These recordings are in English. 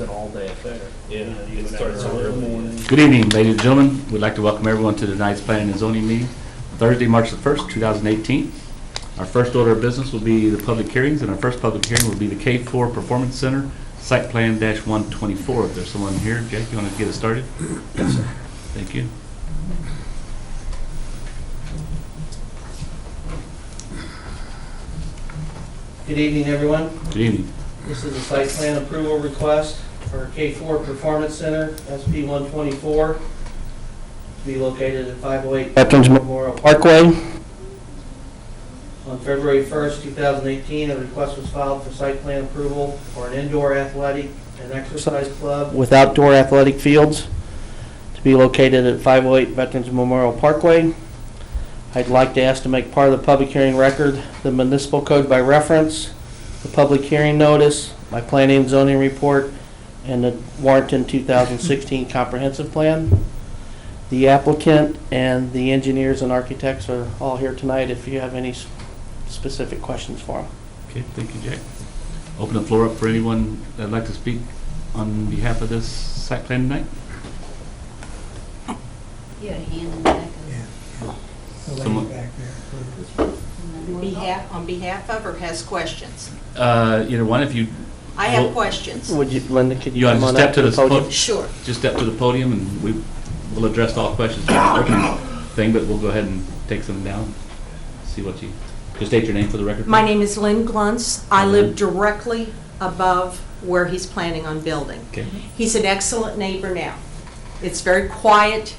it's an all-day affair. Yeah, You it would starts have so early. early. Good evening, ladies and gentlemen. We'd like to welcome everyone to tonight's Planning and Zoning meeting, Thursday, March the 1st, 2018. Our first order of business will be the public hearings, and our first public hearing will be the K4 Performance Center, Site Plan -124. If there's someone here, Jack, you want to get us started? Yes, sir. Thank you. Good evening, everyone. Good evening. This is a site plan approval request for K4 Performance Center, SP 124, to be located at 508 Veterans Memorial Parkway. On February 1st, 2018, a request was filed for site plan approval for an indoor athletic and exercise club with outdoor athletic fields to be located at 508 Veterans Memorial Parkway. I'd like to ask to make part of the public hearing record the municipal code by reference, the public hearing notice, my planning and zoning report, and the Warrenton 2016 comprehensive plan. The applicant and the engineers and architects are all here tonight if you have any specific questions for them. Okay, thank you, Jack. Open the floor up for anyone that'd like to speak on behalf of this site plan tonight. You had a hand in the back of The lady Someone- back there. on behalf of, or has questions? Either one, if you I have Well- questions. Would you, Linda, could you You want come to on step up to to the the podium? Sure. just step to the podium and we will address all questions for the opening thing, but we'll go ahead and take some down, see what you, just state your name for the record. My please. name is Lynn Gluntz. I Mhm. live directly above where he's planning on building. Okay, He's an excellent neighbor now. It's very quiet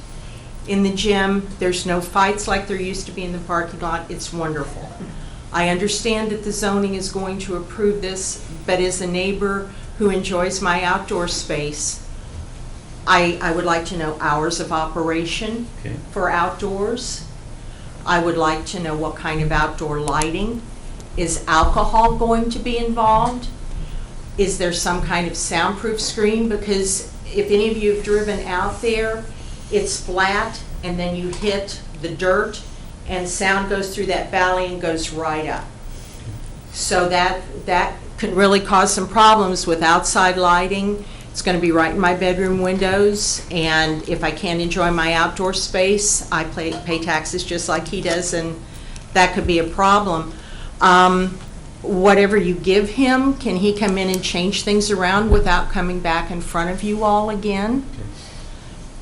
in the gym. There's no fights like there used to be in the parking lot. It's wonderful. I understand that the zoning is going to approve this, but as a neighbor who enjoys my outdoor space, I would like to know hours of operation okay, for outdoors. I would like to know what kind of outdoor lighting. Is alcohol going to be involved? Is there some kind of soundproof screen? Because if any of you have driven out there, it's flat and then you hit the dirt and sound goes through that valley and goes right up. So that could really cause some problems with outside lighting. It's going to be right in my bedroom windows, and if I can't enjoy my outdoor space, I pay taxes just like he does, and that could be a problem. Whatever you give him, can he come in and change things around without coming back in front of you all again? okay.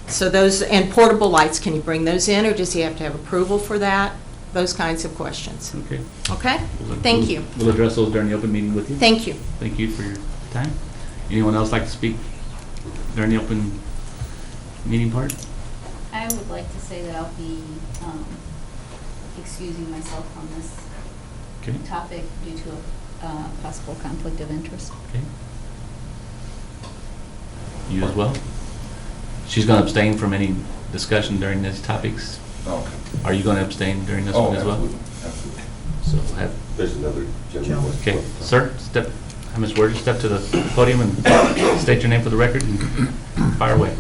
So those, and portable lights, can he bring those in, or does he have to have approval for that? Those kinds of questions. Okay. Okay? We'll- Thank we'll- you. We'll address those during the open meeting with you. Thank you. Thank you for your time. Anyone else like to speak during the open meeting part? I would like to say that I'll be excusing myself on this Okay, topic due to a possible conflict of interest. okay. You as well? She's going to abstain from any discussion during these topics. Okay. Are you going to abstain during this Oh, one as well? absolutely. So we'll have, There's another gentleman. okay, sir, step, Ms. Word, step to the podium and state your name for the record and fire away.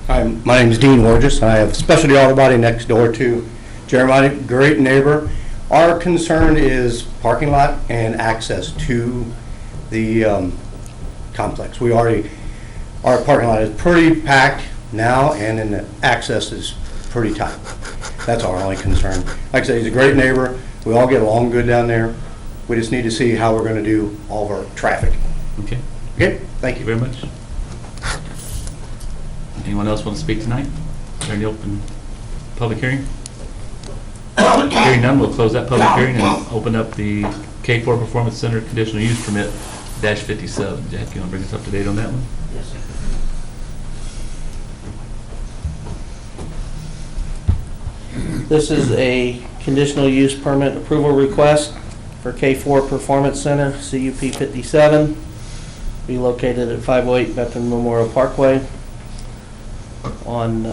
Hi, my name is Dean Wargis. I have Specialty Auto Body next door to Jeremiah, great neighbor. Our concern is parking lot and access to the complex. Our parking lot is pretty packed now, and then the access is pretty tight. That's our only concern. Like I say, he's a great neighbor. We all get along good down there. We just need to see how we're going to do all of our traffic. Okay, Okay, thank thank you you. very much. Anyone else want to speak tonight during the open public hearing? Hearing none, we'll close that public hearing and open up the K4 Performance Center Conditional Use Permit -57. Jack, you want to bring us up to date on that one? Yes, sir. This is a conditional use permit approval request for K4 Performance Center, CUP 57, be located at 508 Veteran Memorial Parkway. On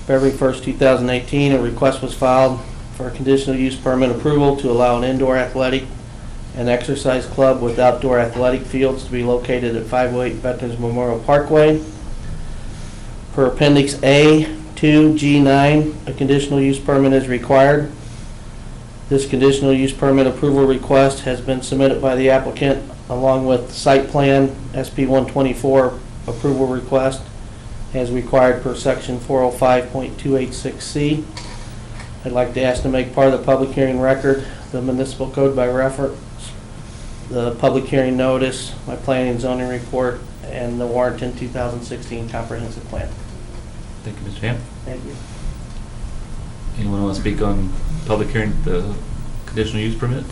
February 1st, 2018, a request was filed for a conditional use permit approval to allow an indoor athletic and exercise club with outdoor athletic fields to be located at 508 Veterans Memorial Parkway. Per Appendix A, 2G9, a conditional use permit is required This conditional use permit approval request has been submitted by the applicant along with site plan SP 124 approval request as required per section 405.286C. I'd like to ask to make part of the public hearing record the municipal code by reference, the public hearing notice, my planning and zoning report, and the Warrenton 2016 comprehensive plan. Thank you, Mr. Hamp. Thank you. Anyone want to speak on public hearing, the conditional use permit?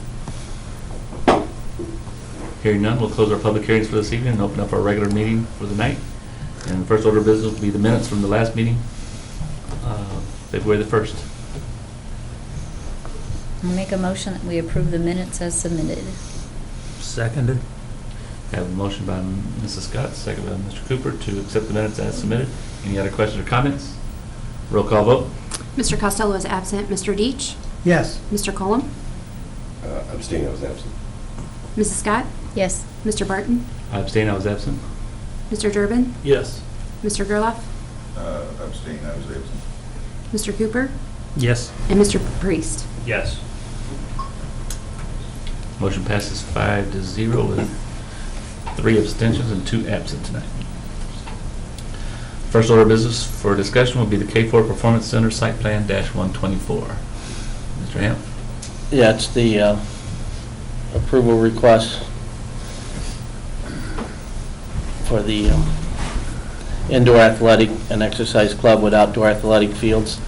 Hearing none, we'll close our public hearings for this evening and open up our regular meeting for the night. And the first order of business will be the minutes from the last meeting, February the 1st. I'll make a motion that we approve the minutes as submitted. Seconded. I have a motion by Mrs. Scott, second by Mr. Cooper to accept the minutes as submitted. Any other questions or comments? Roll call vote. Mr. Costello is absent. Mr. Deitch? Yes. Mr. Colum? Abstain, I was absent. Mrs. Scott? Yes. Mr. Barton? I abstain, I was absent. Mr. Durbin? Yes. Mr. Gerloff? Abstain, I was absent. Mr. Cooper? Yes. And Mr. Priest? Yes. Motion passes 5-0 with 3 abstentions and 2 absent tonight. First order of business for discussion will be the K4 Performance Center Site Plan -124. Mr. Hamp? Yeah, it's the approval request for the indoor athletic and exercise club with outdoor athletic fields.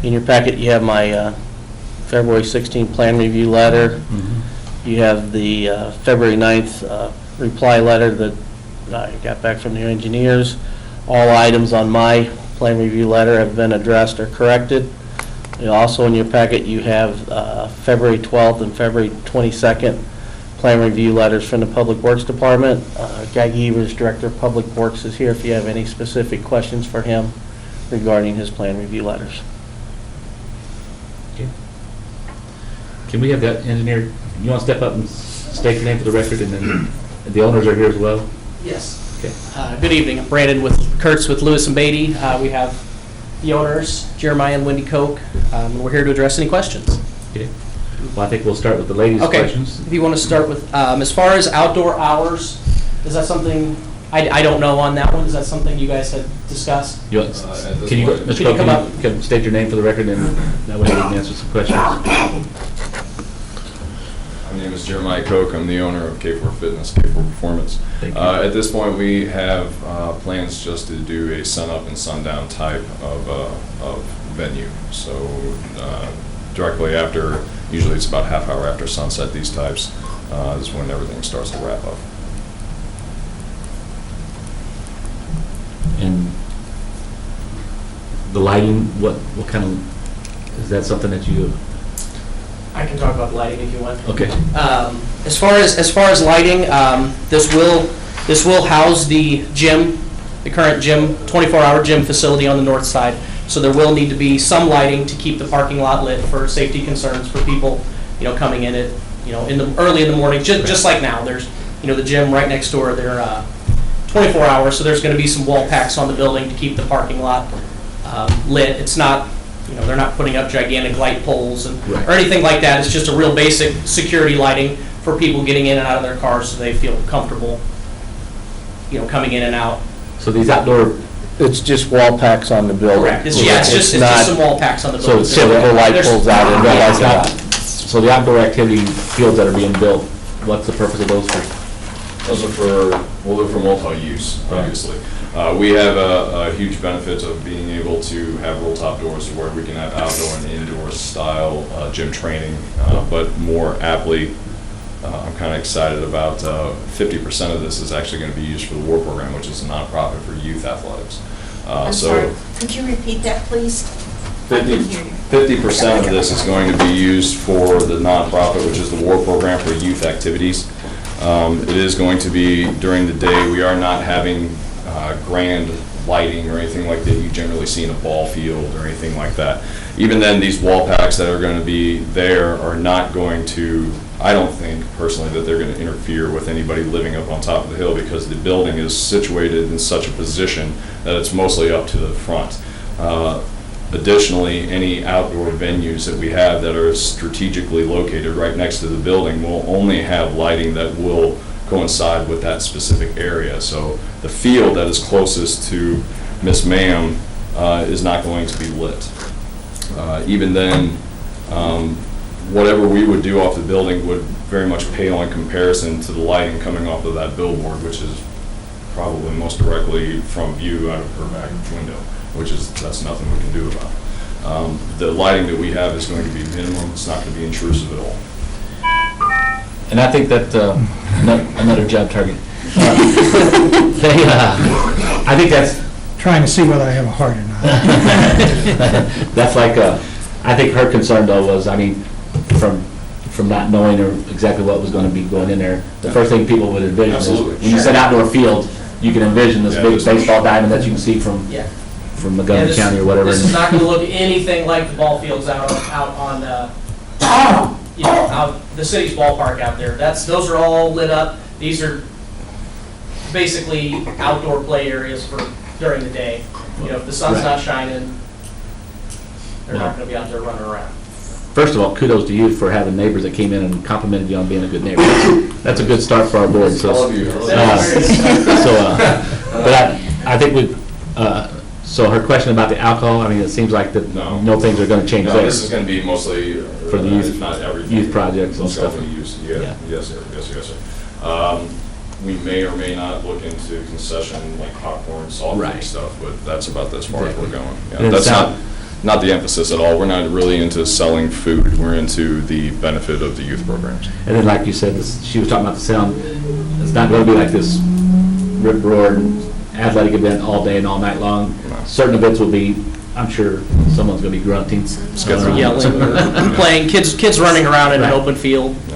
In your packet, you have my February 16th plan review letter. You have the February 9th reply letter that I got back from your engineers. All items on my plan review letter have been addressed or corrected. Also in your packet, you have February 12th and February 22nd plan review letters from the Public Works Department. Guy Evers, Director of Public Works, is here if you have any specific questions for him regarding his plan review letters. Okay. Can we have that engineer, you want to step up and state your name for the record, and then the owners are here as well? Yes. Okay. Good evening. I'm Brandon Kurtz with Lewis and Beatty. We have the owners, Jeremiah and Wendy Koch. We're here to address any questions. Okay. Well, I think we'll start with the ladies' Okay. questions. If you want to start with, as far as outdoor hours, is that something, I don't know on that one. Is that something you guys had discussed? You want- Can you, point- Mr. Can you Coe, come up? can you state your name for the record, and that way we can answer some questions? My name is Jeremiah Koch. I'm the owner of K4 Fitness, K4 Performance. Thank you. At this point, we have plans just to do a sun-up and sundown type of venue. So directly after, usually it's about half hour after sunset, these types, is when everything starts to wrap up. And the lighting, what kind of, is that something that you, I can talk about lighting if you want. okay. As far as lighting, this will house the gym, the current gym, 24-hour gym facility on the north side. So there will need to be some lighting to keep the parking lot lit for safety concerns for people, coming in at, early in the morning, just like now. There's, the gym right next door. They're 24 hours, so there's going to be some wall packs on the building to keep the parking lot lit. It's not, they're not putting up gigantic light poles or anything like that. It's just a real basic security lighting for people getting in and out of their cars so they feel comfortable, coming in and out. So these outdoor, It's just wall packs on the building. Correct. It's just some wall packs on the So building. it's typical light There's- poles out and Yeah, lights yeah. so the outdoor activity fields that are being built, what's the purpose of those for? Those are for, they're for multi-use, obviously. We have a huge benefit of being able to have roll-top doors where we can have outdoor and indoor style gym training, but more aptly, I'm kind of excited about 50% of this is actually going to be used for the WAR program, which is a nonprofit for youth athletics. I'm sorry, could you repeat that, please? I couldn't hear you. 50% of this is going to be used for the nonprofit, which is the WAR program for youth activities. It is going to be during the day. We are not having grand lighting or anything like that you generally see in a ball field or anything like that. Even then, these wall packs that are going to be there are not going to, I don't think personally that they're going to interfere with anybody living up on top of the hill, because the building is situated in such a position that it's mostly up to the front. Additionally, any outdoor venues that we have that are strategically located right next to the building will only have lighting that will coincide with that specific area. So the field that is closest to Miss Ma'am is not going to be lit. Even then, whatever we would do off the building would very much pale in comparison to the lighting coming off of that billboard, which is probably most directly from view out of her back window, that's nothing we can do about. The lighting that we have is going to be minimum. It's not going to be intrusive at all. And I think that, another job target. I think that's, Trying to see whether I have a heart or not. that's like, I think her concern though was, I mean, from not knowing or exactly what was gonna be going in there, the first thing people would envision is, Absolutely. when you said outdoor field, you can envision this Yeah, big this- baseball diamond that you can see from Yeah. Montgomery this- County or whatever. This is not going to look anything like the ball fields out on, out the city's ballpark out there. Those are all lit up. These are basically outdoor play areas for during the day. You know, if the sun's Right. not shining, they're not going to be out there running around. First of all, kudos to you for having neighbors that came in and complimented you on being a good neighbor. That's a good start for our board, so. All of you. But I think so her question about the alcohol, I mean, it seems like that No. no things are gonna change No, there. this is going to be mostly, For the youth- if not everything. youth projects and Most stuff. definitely youth, Yeah. yes, sir, yes, sir. We may or may not look into concession, like popcorn, soft drink Right. stuff, but that's about as far as we're Exactly. going. Yeah, And it that's sound- not the emphasis at all. We're not really into selling food. We're into the benefit of the youth programs. And then like you said, she was talking about the sound, it's not gonna be like this rip roaring athletic event all day and all night long. No. Certain events will be, I'm sure someone's gonna be grunting. Yelling, playing, kids running around in an Right. open field Yeah.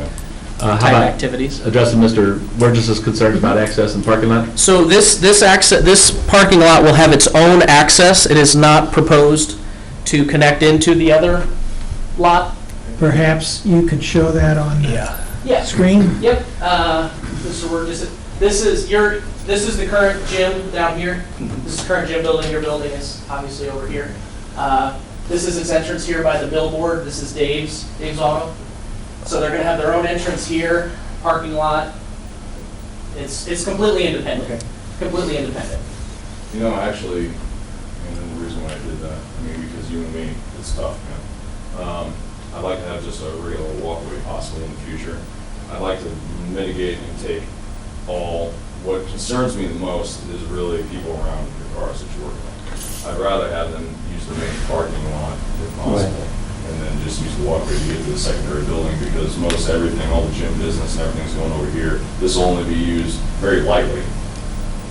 How type about activities. addressing Mr. Burgess's concerns about access and parking lot? So this parking lot will have its own access. It is not proposed to connect into the other lot. Perhaps you could show that on the Yes. screen? Yep, Mr. Burgess, this is the current gym down here. This is the current gym building. Your building is obviously over here. This is its entrance here by the billboard. This is Dave's Auto. So they're gonna have their own entrance here, parking lot. It's completely independent. Completely independent. You know, actually, and then the reason why I did that, I mean, because you and me, it's tough, man. I'd like to have just a regular walkway possible in the future. I'd like to mitigate and take what concerns me the most is really people around your cars that you're working on. I'd rather have them use the main parking lot if possible, and then just use the walkway to get to the secondary building, because most everything, all the gym business and everything's going over here. This will only be used very lightly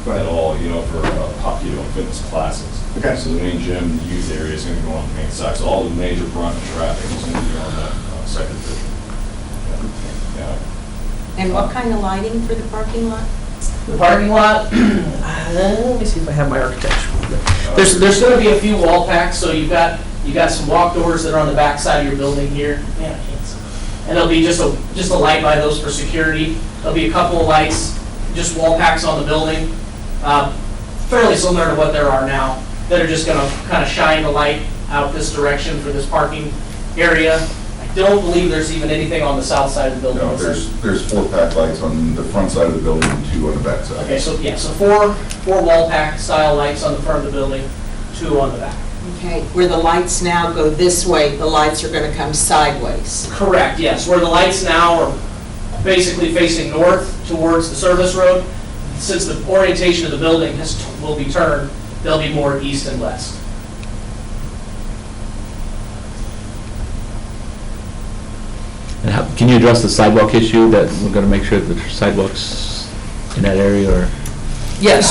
at all, for fitness classes. Okay. So the main gym, the youth area is going to go on the main side, so all the major brunt of traffic is going to be on that second division. Yeah. And what kind of lighting for the parking lot? The parking lot, let me see if I have my architecture. There's going to be a few wall packs, so you've got some walk doors that are on the back side of your building here. Man, I can't see. And there'll be just a light by those for security. There'll be a couple of lights, just wall packs on the building, fairly similar to what there are now, that are just going to kind of shine the light out this direction for this parking area. I don't believe there's even anything on the south side of the building. No, there's 4-pack lights on the front side of the building and 2 on the back side. Okay, so four wall pack style lights on the front of the building, 2 on the back. Okay, where the lights now go this way, the lights are going to come sideways. Correct, yes. Where the lights now are basically facing north towards the service road, since the orientation of the building will be turned, they'll be more east and west. And can you address the sidewalk issue, that we're gonna make sure that there's sidewalks in that area, or? Yes.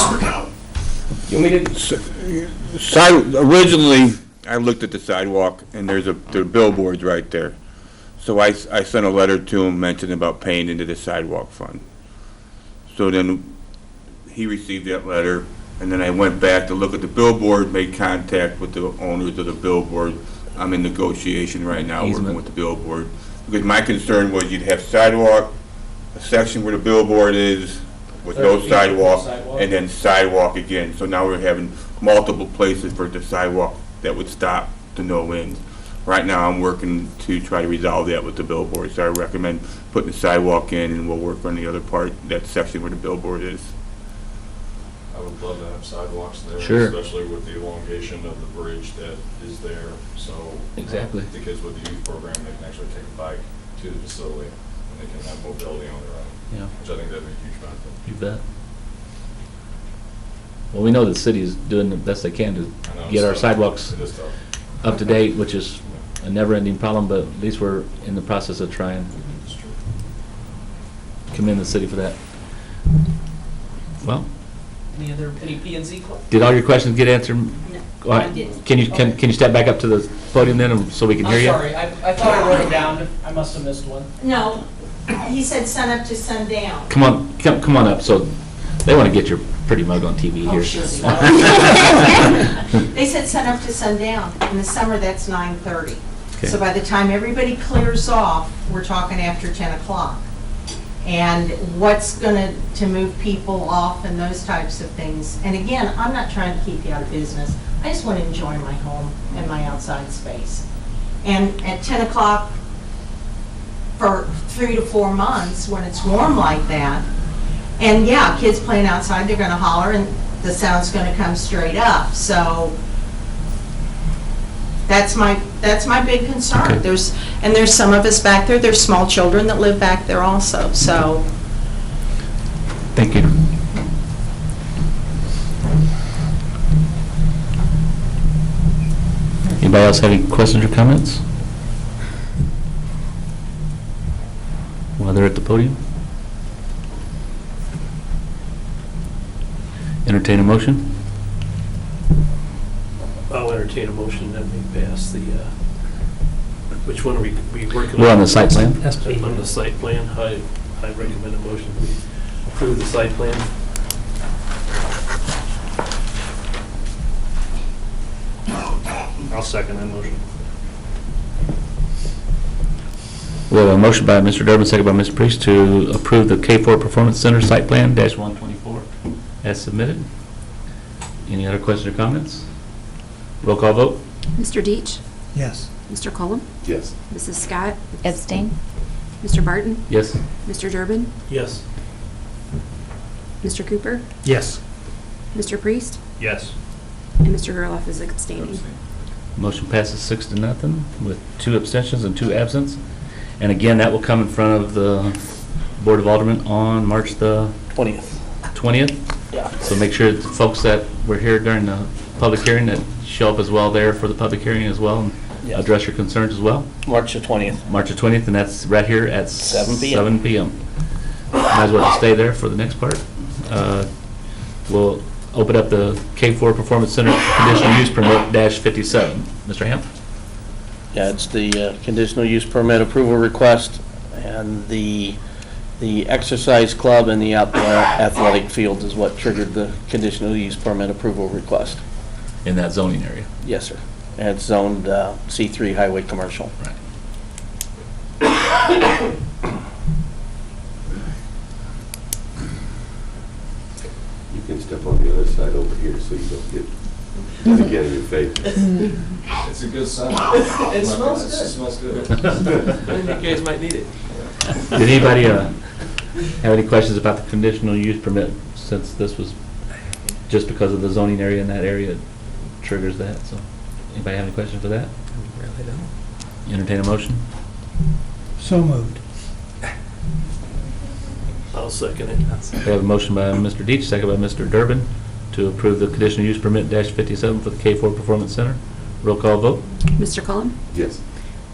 You want me to? Originally, I looked at the sidewalk, and there are billboards right there. So I sent a letter to him mentioning about paying into the sidewalk fund. So then he received that letter, and then I went back to look at the billboard, made contact with the owners of the billboard. I'm in negotiation right now, working with the billboard. Because my concern was you'd have sidewalk, a section where the billboard is, with no sidewalk, and then sidewalk again. So now we're having multiple places for the sidewalk that would stop the no-wins. Right now, I'm working to try to resolve that with the billboard, so I recommend putting the sidewalk in, and we'll work on the other part, that section where the billboard is. I would love to have sidewalks there, Sure. especially with the elongation of the bridge that is there. So Exactly. the kids with the youth program, they can actually take a bike to the facility, and they can have mobility on their own, Yeah, which I think that'd be a huge benefit. you bet. Well, we know the city is doing the best they can to I know, get our so sidewalks it is tough. up to date, which is a never-ending problem, but at least we're in the process of trying. It's true. Commend the city for that. Well, Any P and Z club? did all your questions get answered? No, All right. I didn't. Can you step back up to the podium then, so we can hear you? I thought I wrote it down. I must have missed one. No, he said sun up to sundown. Come on up, so they want to get your pretty mug on TV Oh, here. sure they said sun up to sundown. In the summer, that's 9:30. Okay. So by the time everybody clears off, we're talking after 10 o'clock. And what's going to move people off and those types of things. And again, I'm not trying to keep you out of business. I just want to enjoy my home and my outside space. And at 10 o'clock for 3 to 4 months, when it's warm like that, and yeah, kids playing outside, they're going to holler and the sound's going to come straight up. So that's my big concern. Okay. There's some of us back there, there's small children that live back there also, so. Thank you. Anybody else have any questions or comments? While they're at the podium? Entertain a motion? I'll entertain a motion that we pass the, which one are we working on? We're on the site plan. On the site plan, I recommend a motion we approve the site plan. I'll second that motion. We have a motion by Mr. Durbin, second by Mr. Priest, to approve the K4 Performance Center Site Plan -124 as submitted. Any other questions or comments? Roll call vote? Mr. Deitch? Yes. Mr. Cullum? Yes. Mrs. Scott? Abstain? Mr. Barton? Yes. Mr. Durbin? Yes. Mr. Cooper? Yes. Mr. Priest? Yes. And Mr. Gerloff is abstaining. Motion passes 6-0 with 2 abstentions and 2 absents. And again, that will come in front of the Board of Aldermen on March the 20th. Yeah. So make sure the folks that were here during the public hearing that show up as well there for the public hearing as well and Yes. address your concerns as well. March the 20th. March the 20th, and that's right here at 7 p.m. 7 p.m. Might as well stay there for the next part. We'll open up the K4 Performance Center Conditional Use Permit -57. Mr. Hamp? Yeah, it's the conditional use permit approval request, and the exercise club and the outdoor athletic fields is what triggered the conditional use permit approval request. In that zoning area. Yes, sir. And it's zoned C3 highway commercial. Right. You can step on the other side over here so you don't get again in your face. It's a good sign. It smells It good. smells good. You guys might need it. Did anybody have any questions about the conditional use permit, since this was just because of the zoning area in that area triggers that? So, anybody have any questions for that? Really don't. Entertain a motion? So moved. I'll second it. We have a motion by Mr. Deitch, second by Mr. Durbin, to approve the conditional use permit -57 for the K4 Performance Center. Roll call vote? Mr. Cullum? Yes.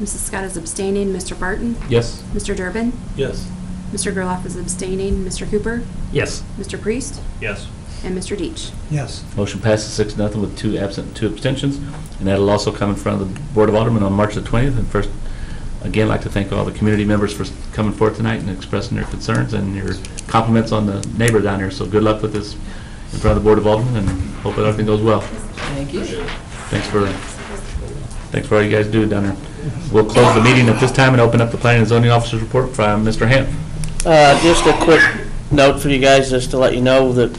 Mrs. Scott is abstaining. Mr. Barton? Yes. Mr. Durbin? Yes. Mr. Gerloff is abstaining. Mr. Cooper? Yes. Mr. Priest? Yes. And Mr. Deitch. Yes. Motion passes 6-0 with 2 absent, 2 abstentions, and that'll also come in front of the Board of Aldermen on March the 20th. And first, again, I'd like to thank all the community members for coming forth tonight and expressing their concerns and your compliments on the neighbor down here. So good luck with this in front of the Board of Aldermen, and hope that everything goes well. Thank you. Thanks for all you guys do down there. We'll close the meeting at this time and open up the Planning and Zoning Officer's report from Mr. Hamp. Just a quick note for you guys, just to let you know that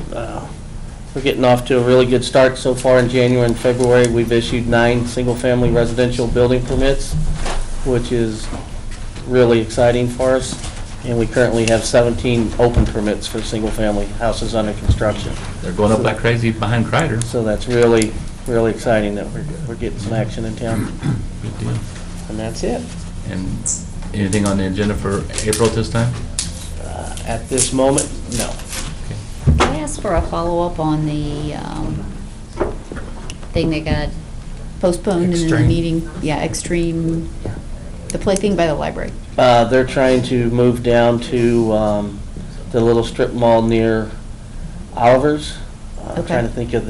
We're getting off to a really good start so far in January and February. We've issued 9 single-family residential building permits, which is really exciting for us. And we currently have 17 open permits for single-family houses under construction. They're going up like crazy behind Kreider. So that's really, really exciting that we're getting some action in town. Good deal. And that's it. And anything on the agenda for April at this time? At this moment, no. Can I ask for a follow-up on the thing that got postponed in the Extreme. meeting? Yeah, Extreme, the thing by the library. They're trying to move down to the little strip mall near Oliver's. I'm Okay. trying to think of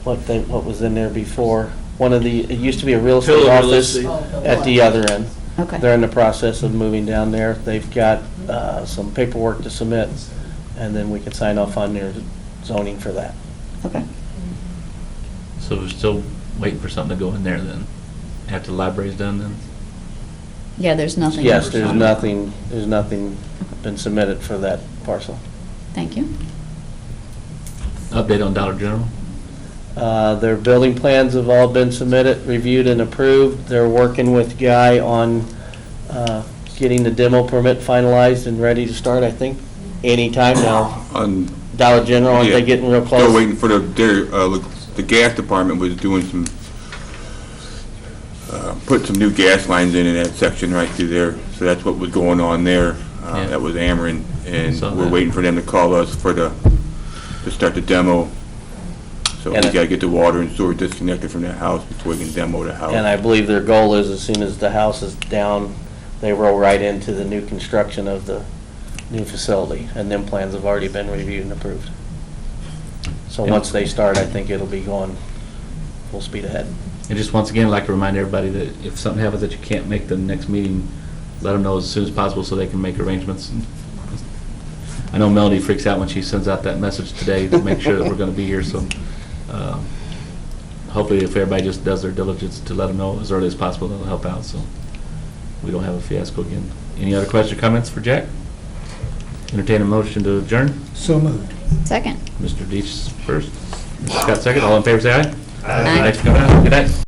what was in there before. It used to be a real estate Pillar real office estate. at the other end. Okay. They're in the process of moving down there. They've got some paperwork to submit, and then we can sign off on their zoning for that. Okay. So we're still waiting for something to go in there then? After the library's done then? Yeah, there's nothing. Yes, there's nothing been submitted for that parcel. Thank you. Update on Dollar General? Their building plans have all been submitted, reviewed, and approved. They're working with Guy on getting the demo permit finalized and ready to start, I think, anytime now. On, Dollar General, aren't they yeah, getting real close? Still waiting for the gas department was doing some, put some new gas lines in that section right through there. So that's what was going on there. Yeah. That was Ameren, and Saw we're that. waiting for them to call us to start the demo. So we And gotta get the water and sewer disconnected from that house before we can demo the house. And I believe their goal is, as soon as the house is down, they roll right into the new construction of the new facility. And them plans have already been reviewed and approved. So Yeah. once they start, I think it'll be going full speed ahead. And just once again, I'd like to remind everybody that if something happens that you can't make the next meeting, let them know as soon as possible so they can make arrangements. I know Melody freaks out when she sends out that message today to make sure that we're going to be here, so hopefully if everybody just does their diligence to let them know as early as possible, that'll help out, so we don't have a fiasco again. Any other questions or comments for Jack? Entertain a motion to adjourn. So moved. Second. Mr. Deach first, Mr. Scott second. All in favor, say aye. Aye. Thanks for coming out. Good night.